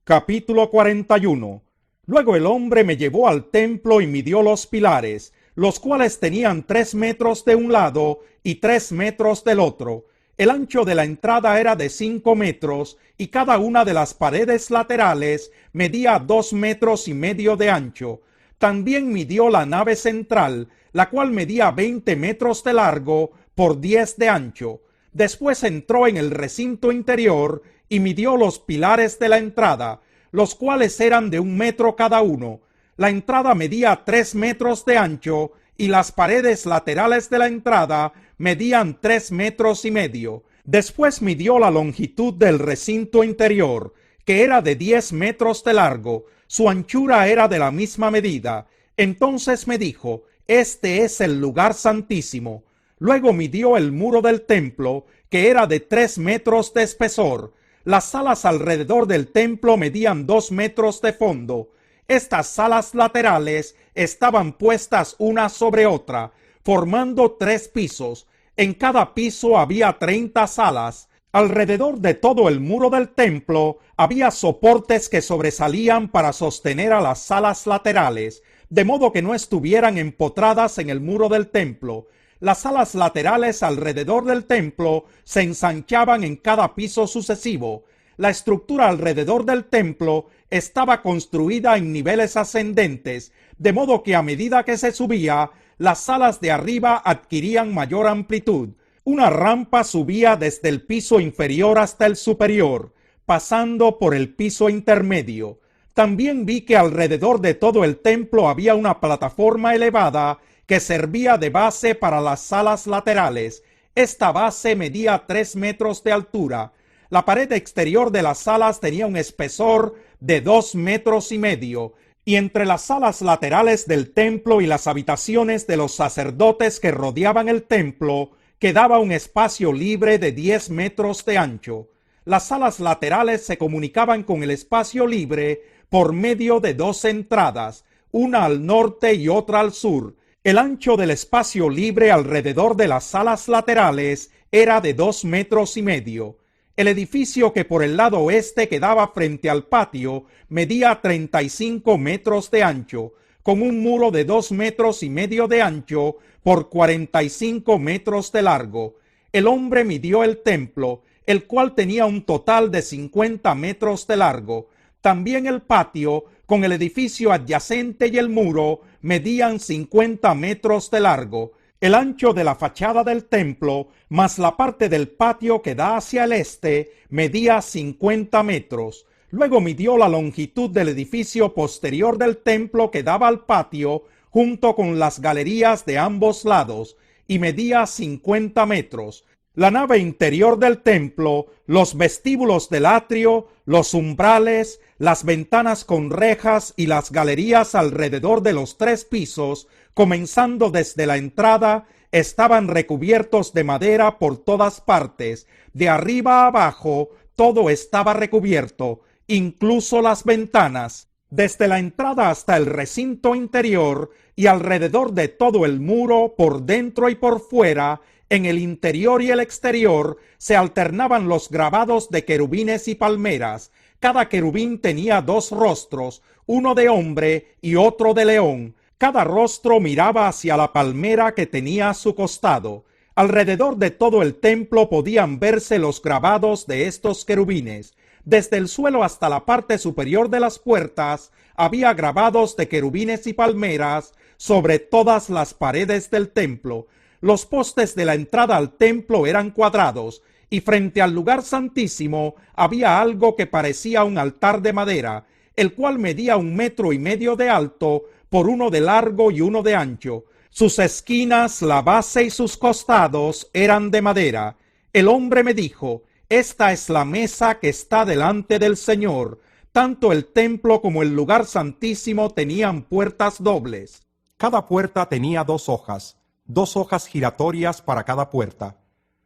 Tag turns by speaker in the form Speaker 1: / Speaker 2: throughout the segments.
Speaker 1: Capítulo 41. Luego el hombre me llevó al templo y midió los pilares, los cuales tenían 3 metros de un lado y 3 metros del otro. El ancho de la entrada era de 5 metros y cada una de las paredes laterales medía 2 metros y medio de ancho. También midió la nave central, la cual medía 20 metros de largo por 10 de ancho. Después entró en el recinto interior y midió los pilares de la entrada, los cuales eran de 1 metro cada uno. La entrada medía 3 metros de ancho y las paredes laterales de la entrada medían 3 metros y medio. Después midió la longitud del recinto interior, que era de 10 metros de largo. Su anchura era de la misma medida. Entonces me dijo: este es el lugar santísimo. Luego midió el muro del templo, que era de 3 metros de espesor. Las salas alrededor del templo medían 2 metros de fondo. Estas salas laterales estaban puestas una sobre otra, formando 3 pisos. En cada piso había 30 salas. Alrededor de todo el muro del templo había soportes que sobresalían para sostener a las salas laterales, de modo que no estuvieran empotradas en el muro del templo. Las salas laterales alrededor del templo se ensanchaban en cada piso sucesivo. La estructura alrededor del templo estaba construida en niveles ascendentes, de modo que a medida que se subía, las salas de arriba adquirían mayor amplitud. Una rampa subía desde el piso inferior hasta el superior, pasando por el piso intermedio. También vi que alrededor de todo el templo había una plataforma elevada que servía de base para las salas laterales. Esta base medía 3 metros de altura. La pared exterior de las salas tenía un espesor de 2 metros y medio, y entre las salas laterales del templo y las habitaciones de los sacerdotes que rodeaban el templo quedaba un espacio libre de 10 metros de ancho. Las salas laterales se comunicaban con el espacio libre por medio de 2 entradas, una al norte y otra al sur. El ancho del espacio libre alrededor de las salas laterales era de 2 metros y medio. El edificio que por el lado oeste quedaba frente al patio medía 35 metros de ancho, con un muro de 2 metros y medio de ancho por 45 metros de largo. El hombre midió el templo, el cual tenía un total de 50 metros de largo. También el patio, con el edificio adyacente y el muro, medían 50 metros de largo. El ancho de la fachada del templo, más la parte del patio que da hacia el este, medía 50 metros. Luego midió la longitud del edificio posterior del templo que daba al patio, junto con las galerías de ambos lados, y medía 50 metros. La nave interior del templo, los vestíbulos del atrio, los umbrales, las ventanas con rejas y las galerías alrededor de los 3 pisos, comenzando desde la entrada, estaban recubiertos de madera por todas partes. De arriba a abajo todo estaba recubierto, incluso las ventanas. Desde la entrada hasta el recinto interior y alrededor de todo el muro, por dentro y por fuera, en el interior y el exterior, se alternaban los grabados de querubines y palmeras. Cada querubín tenía 2 rostros, uno de hombre y otro de león. Cada rostro miraba hacia la palmera que tenía a su costado. Alrededor de todo el templo podían verse los grabados de estos querubines. Desde el suelo hasta la parte superior de las puertas había grabados de querubines y palmeras sobre todas las paredes del templo. Los postes de la entrada al templo eran cuadrados, y frente al lugar santísimo había algo que parecía un altar de madera, el cual medía 1 metro y medio de alto por 1 de largo y 1 de ancho. Sus esquinas, la base y sus costados eran de madera. El hombre me dijo: esta es la mesa que está delante del Señor. Tanto el templo como el lugar santísimo tenían puertas dobles. Cada puerta tenía 2 hojas, 2 hojas giratorias para cada puerta.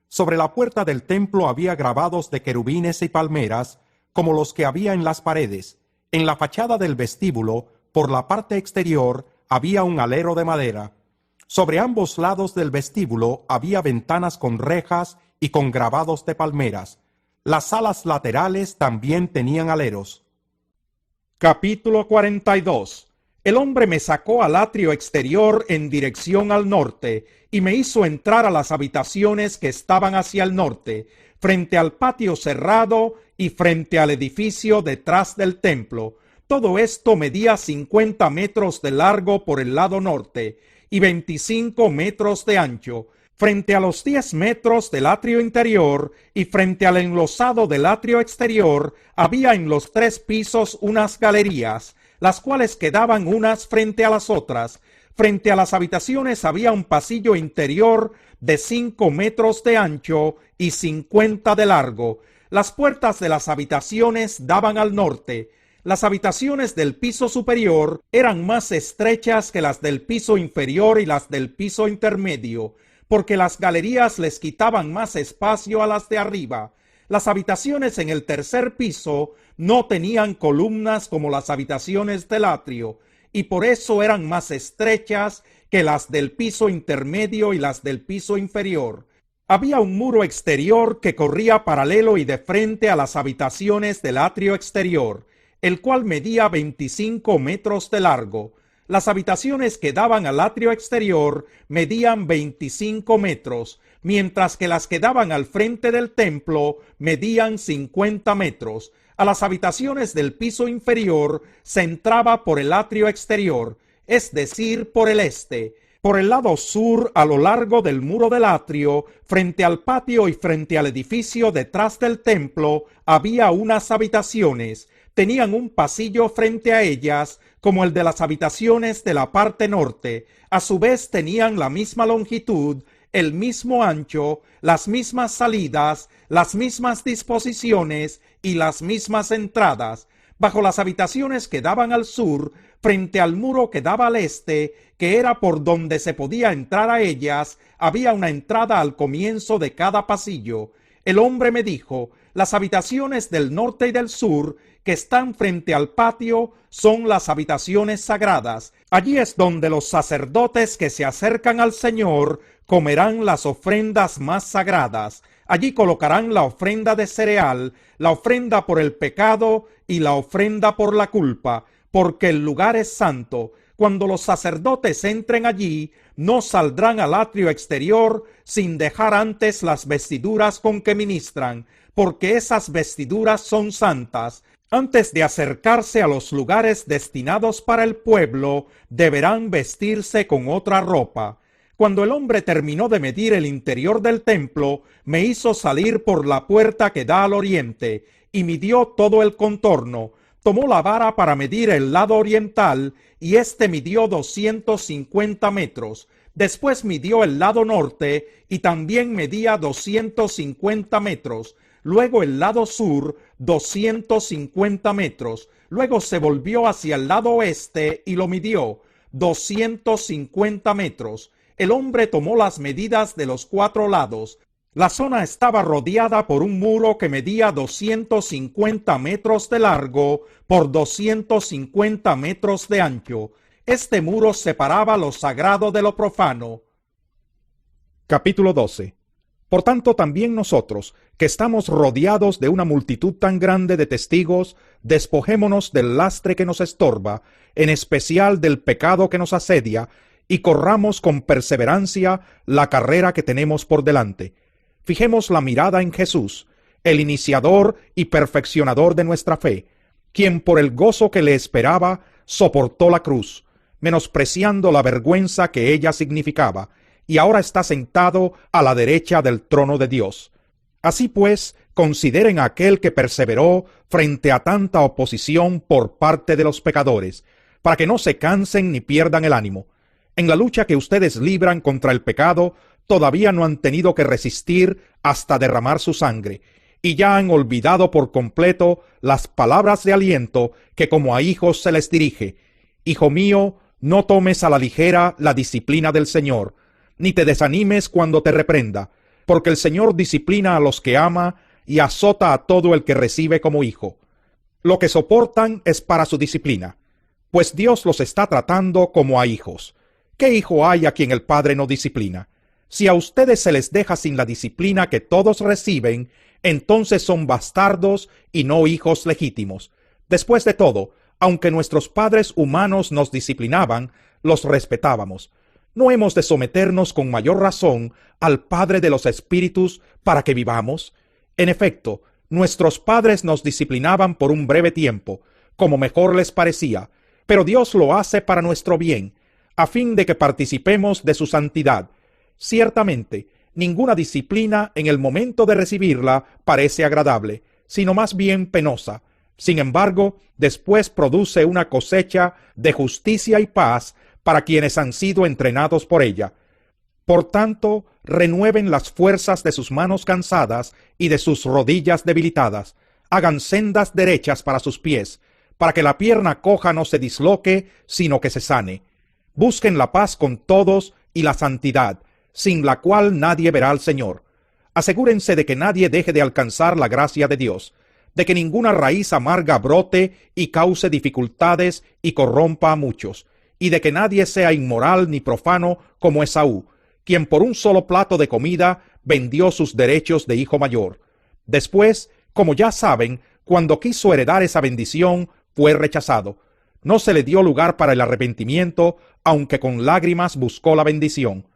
Speaker 1: Sobre la puerta del templo había grabados de querubines y palmeras, como los que había en las paredes. En la fachada del vestíbulo, por la parte exterior, había un alero de madera. Sobre ambos lados del vestíbulo había ventanas con rejas y con grabados de palmeras. Las salas laterales también tenían aleros. Capítulo 42. El hombre me sacó al atrio exterior en dirección al norte, y me hizo entrar a las habitaciones que estaban hacia el norte, frente al patio cerrado y frente al edificio detrás del templo. Todo esto medía 50 metros de largo por el lado norte, y 25 metros de ancho. Frente a los 10 metros del atrio interior y frente al enlosado del atrio exterior, había en los 3 pisos unas galerías, las cuales quedaban unas frente a las otras. Frente a las habitaciones había un pasillo interior de 5 metros de ancho y 50 de largo. Las puertas de las habitaciones daban al norte. Las habitaciones del piso superior eran más estrechas que las del piso inferior y las del piso intermedio, porque las galerías les quitaban más espacio a las de arriba. Las habitaciones en el tercer piso no tenían columnas como las habitaciones del atrio, y por eso eran más estrechas que las del piso intermedio y las del piso inferior. Había un muro exterior que corría paralelo y de frente a las habitaciones del atrio exterior, el cual medía 25 metros de largo. Las habitaciones que daban al atrio exterior medían 25 metros, mientras que las que daban al frente del templo medían 50 metros. A las habitaciones del piso inferior se entraba por el atrio exterior, es decir, por el este. Por el lado sur, a lo largo del muro del atrio, frente al patio y frente al edificio detrás del templo, había unas habitaciones. Tenían un pasillo frente a ellas, como el de las habitaciones de la parte norte. A su vez tenían la misma longitud, el mismo ancho, las mismas salidas, las mismas disposiciones y las mismas entradas. Bajo las habitaciones que daban al sur, frente al muro que daba al este, que era por donde se podía entrar a ellas, había una entrada al comienzo de cada pasillo. El hombre me dijo: las habitaciones del norte y del sur, que están frente al patio, son las habitaciones sagradas. Allí es donde los sacerdotes que se acercan al Señor comerán las ofrendas más sagradas. Allí colocarán la ofrenda de cereal, la ofrenda por el pecado y la ofrenda por la culpa, porque el lugar es santo. Cuando los sacerdotes entren allí, no saldrán al atrio exterior sin dejar antes las vestiduras con que ministran, porque esas vestiduras son santas. Antes de acercarse a los lugares destinados para el pueblo, deberán vestirse con otra ropa. Cuando el hombre terminó de medir el interior del templo, me hizo salir por la puerta que da al oriente, y midió todo el contorno. Tomó la vara para medir el lado oriental, y éste midió 250 metros. Después midió el lado norte, y también medía 250 metros. Luego el lado sur, 250 metros. Luego se volvió hacia el lado oeste y lo midió, 250 metros. El hombre tomó las medidas de los 4 lados. La zona estaba rodeada por un muro que medía 250 metros de largo por 250 metros de ancho. Este muro separaba lo sagrado de lo profano.
Speaker 2: Capítulo 12. Por tanto, también nosotros, que estamos rodeados de una multitud tan grande de testigos, despojémonos del lastre que nos estorba, en especial del pecado que nos asedia, y corramos con perseverancia la carrera que tenemos por delante. Fijemos la mirada en Jesús, el iniciador y perfeccionador de nuestra fe, quien por el gozo que le esperaba soportó la cruz, menospreciando la vergüenza que ella significaba, y ahora está sentado a la derecha del trono de Dios. Así pues, consideren a aquel que perseveró frente a tanta oposición por parte de los pecadores, para que no se cansen ni pierdan el ánimo. En la lucha que ustedes libran contra el pecado, todavía no han tenido que resistir hasta derramar su sangre, y ya han olvidado por completo las palabras de aliento que como a hijos se les dirige. Hijo mío, no tomes a la ligera la disciplina del Señor, ni te desanimes cuando te reprenda, porque el Señor disciplina a los que ama y azota a todo el que recibe como hijo. Lo que soportan es para su disciplina, pues Dios los está tratando como a hijos. ¿Qué hijo hay a quien el Padre no disciplina? Si a ustedes se les deja sin la disciplina que todos reciben, entonces son bastardos y no hijos legítimos. Después de todo, Aunque nuestros padres humanos nos disciplinaban, los respetábamos. ¿No hemos de someternos con mayor razón al Padre de los Espíritus para que vivamos? En efecto, nuestros padres nos disciplinaban por un breve tiempo, como mejor les parecía, pero Dios lo hace para nuestro bien, a fin de que participemos de su santidad. Ciertamente, ninguna disciplina en el momento de recibirla parece agradable, sino más bien penosa. Sin embargo, después produce una cosecha de justicia y paz para quienes han sido entrenados por ella. Por tanto, renueven las fuerzas de sus manos cansadas y de sus rodillas debilitadas. Hagan sendas derechas para sus pies, para que la pierna coja no se disloque, sino que se sane. Busquen la paz con todos y la santidad, sin la cual nadie verá al Señor. Asegúrense de que nadie deje de alcanzar la gracia de Dios, de que ninguna raíz amarga brote y cause dificultades y corrompa a muchos, y de que nadie sea inmoral ni profano como Esaú, quien por un solo plato de comida vendió sus derechos de hijo mayor. Después, como ya saben, cuando quiso heredar esa bendición, fue rechazado. No se le dio lugar para el arrepentimiento, aunque con lágrimas buscó la bendición.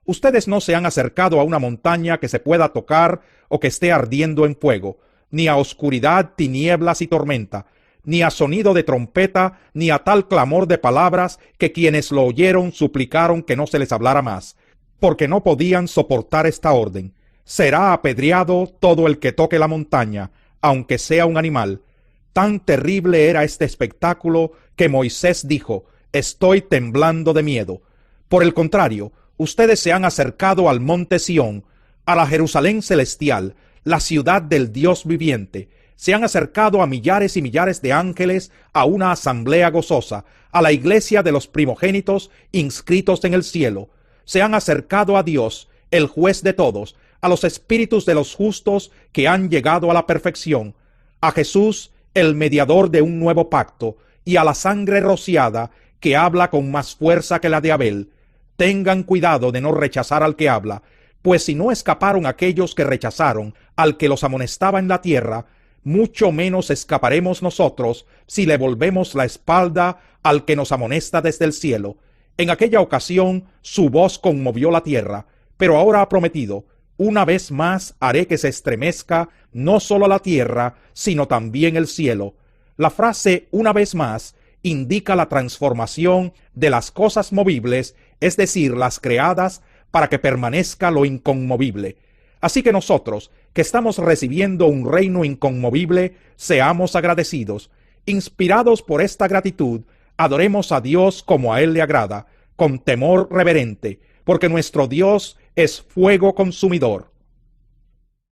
Speaker 2: Ustedes no se han acercado a una montaña que se pueda tocar o que esté ardiendo en fuego, ni a oscuridad, tinieblas y tormenta, ni a sonido de trompeta, ni a tal clamor de palabras que quienes lo oyeron suplicaron que no se les hablara más, porque no podían soportar esta orden. Será apedreado todo el que toque la montaña, aunque sea un animal. Tan terrible era este espectáculo que Moisés dijo: estoy temblando de miedo. Por el contrario, ustedes se han acercado al monte Sión, a la Jerusalén celestial, la ciudad del Dios viviente. Se han acercado a millares y millares de ángeles, a una asamblea gozosa, a la iglesia de los primogénitos inscritos en el cielo. Se han acercado a Dios, el juez de todos, a los espíritus de los justos que han llegado a la perfección, a Jesús, el mediador de un nuevo pacto, y a la sangre rociada que habla con más fuerza que la de Abel. Tengan cuidado de no rechazar al que habla, pues si no escaparon aquellos que rechazaron al que los amonestaba en la tierra, mucho menos escaparemos nosotros si le volvemos la espalda al que nos amonesta desde el cielo. En aquella ocasión su voz conmovió la tierra, pero ahora ha prometido: una vez más haré que se estremezca no solo la tierra, sino también el cielo. La frase "una vez más" indica la transformación de las cosas movibles, es decir, las creadas, para que permanezca lo inconmovible. Así que nosotros, que estamos recibiendo un reino inconmovible, seamos agradecidos. Inspirados por esta gratitud, adoremos a Dios como a Él le agrada, con temor reverente, porque nuestro Dios es fuego consumidor.